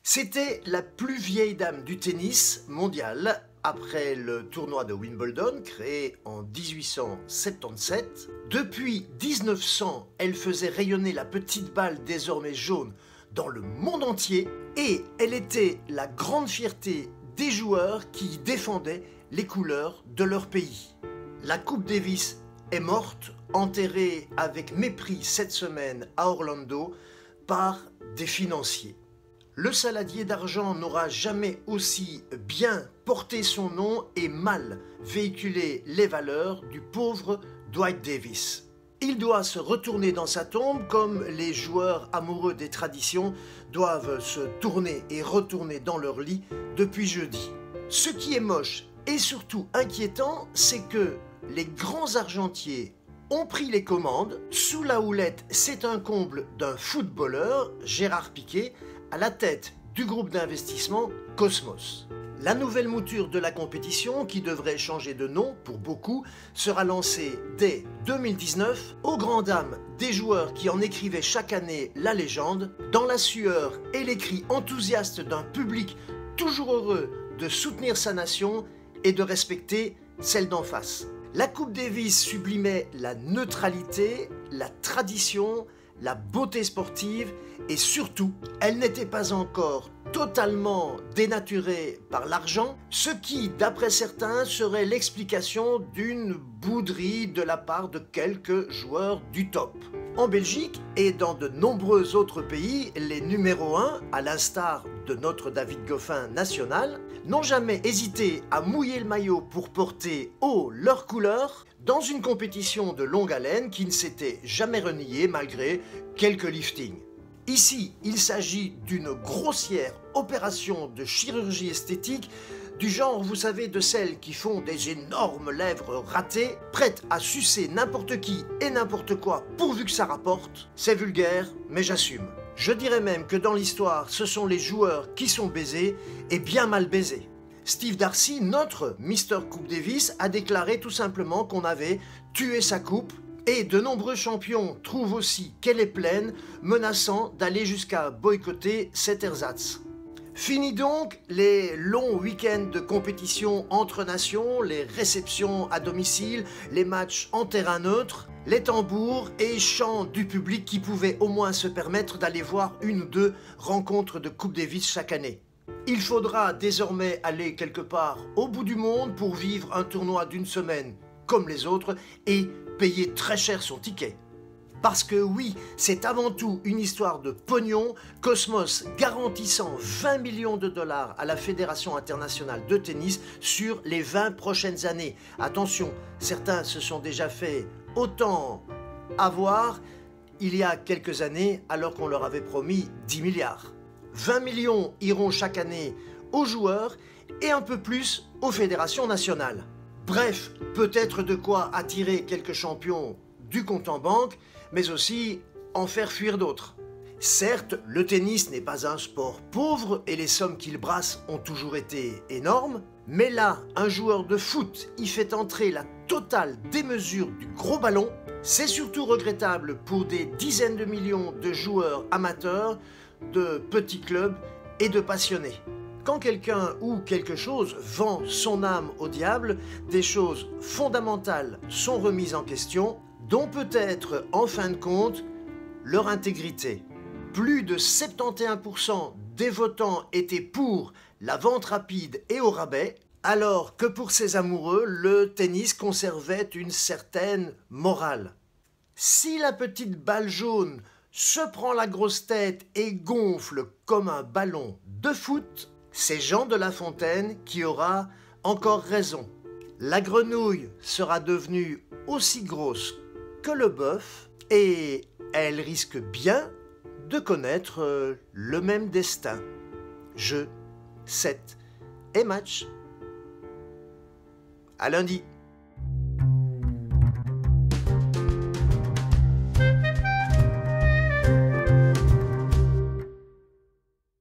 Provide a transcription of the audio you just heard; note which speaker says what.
Speaker 1: C'était la plus vieille dame du tennis mondial après le tournoi de Wimbledon créé en 1877. Depuis 1900, elle faisait rayonner la petite balle désormais jaune dans le monde entier et elle était la grande fierté des joueurs qui défendaient les couleurs de leur pays. La Coupe Davis est morte, enterrée avec mépris cette semaine à Orlando par des financiers. Le saladier d'argent n'aura jamais aussi bien porté son nom et mal véhiculé les valeurs du pauvre Dwight Davis. Il doit se retourner dans sa tombe comme les joueurs amoureux des traditions doivent se tourner et retourner dans leur lit depuis jeudi. Ce qui est moche et surtout inquiétant, c'est que les grands argentiers ont pris les commandes. Sous la houlette, c'est un comble d'un footballeur, Gérard Piqué, à la tête du groupe d'investissement Cosmos. La nouvelle mouture de la compétition, qui devrait changer de nom pour beaucoup, sera lancée dès 2019 aux grandes dames des joueurs qui en écrivaient chaque année la légende, dans la sueur et les cris enthousiastes d'un public toujours heureux de soutenir sa nation et de respecter celle d'en face. La Coupe Davis sublimait la neutralité, la tradition, la beauté sportive et surtout, elle n'était pas encore totalement dénaturée par l'argent, ce qui, d'après certains, serait l'explication d'une bouderie de la part de quelques joueurs du top. En Belgique et dans de nombreux autres pays, les numéros 1, à l'instar de notre David Goffin national, n'ont jamais hésité à mouiller le maillot pour porter haut leur couleur dans une compétition de longue haleine qui ne s'était jamais reniée malgré quelques liftings. Ici, il s'agit d'une grossière opération de chirurgie esthétique du genre, vous savez, de celles qui font des énormes lèvres ratées, prêtes à sucer n'importe qui et n'importe quoi pourvu que ça rapporte. C'est vulgaire, mais j'assume. Je dirais même que dans l'histoire, ce sont les joueurs qui sont baisés et bien mal baisés. Steve Darcy, notre Mr. Coupe Davis, a déclaré tout simplement qu'on avait tué sa coupe. Et de nombreux champions trouvent aussi qu'elle est pleine, menaçant d'aller jusqu'à boycotter cet ersatz. Fini donc les longs week-ends de compétition entre nations, les réceptions à domicile, les matchs en terrain neutre, les tambours et chants du public qui pouvaient au moins se permettre d'aller voir une ou deux rencontres de Coupe Davis chaque année. Il faudra désormais aller quelque part au bout du monde pour vivre un tournoi d'une semaine comme les autres et payer très cher son ticket. Parce que oui, c'est avant tout une histoire de pognon, Cosmos garantissant 20 millions de dollars à la Fédération internationale de tennis sur les 20 prochaines années. Attention, certains se sont déjà fait autant avoir il y a quelques années alors qu'on leur avait promis 10 milliards. 20 millions iront chaque année aux joueurs et un peu plus aux fédérations nationales. Bref, peut-être de quoi attirer quelques champions du compte en banque, mais aussi en faire fuir d'autres. Certes, le tennis n'est pas un sport pauvre et les sommes qu'il brasse ont toujours été énormes, mais là, un joueur de foot y fait entrer la totale démesure du gros ballon. C'est surtout regrettable pour des dizaines de millions de joueurs amateurs, de petits clubs et de passionnés. Quand quelqu'un ou quelque chose vend son âme au diable, des choses fondamentales sont remises en question, dont peut-être, en fin de compte, leur intégrité. Plus de 71% des votants étaient pour la vente rapide et au rabais, alors que pour ces amoureux, le tennis conservait une certaine morale. Si la petite balle jaune se prend la grosse tête et gonfle comme un ballon de foot, c'est Jean de La Fontaine qui aura encore raison. La grenouille sera devenue aussi grosse que le bœuf et elle risque bien de connaître le même destin. Jeu, set et match. À lundi.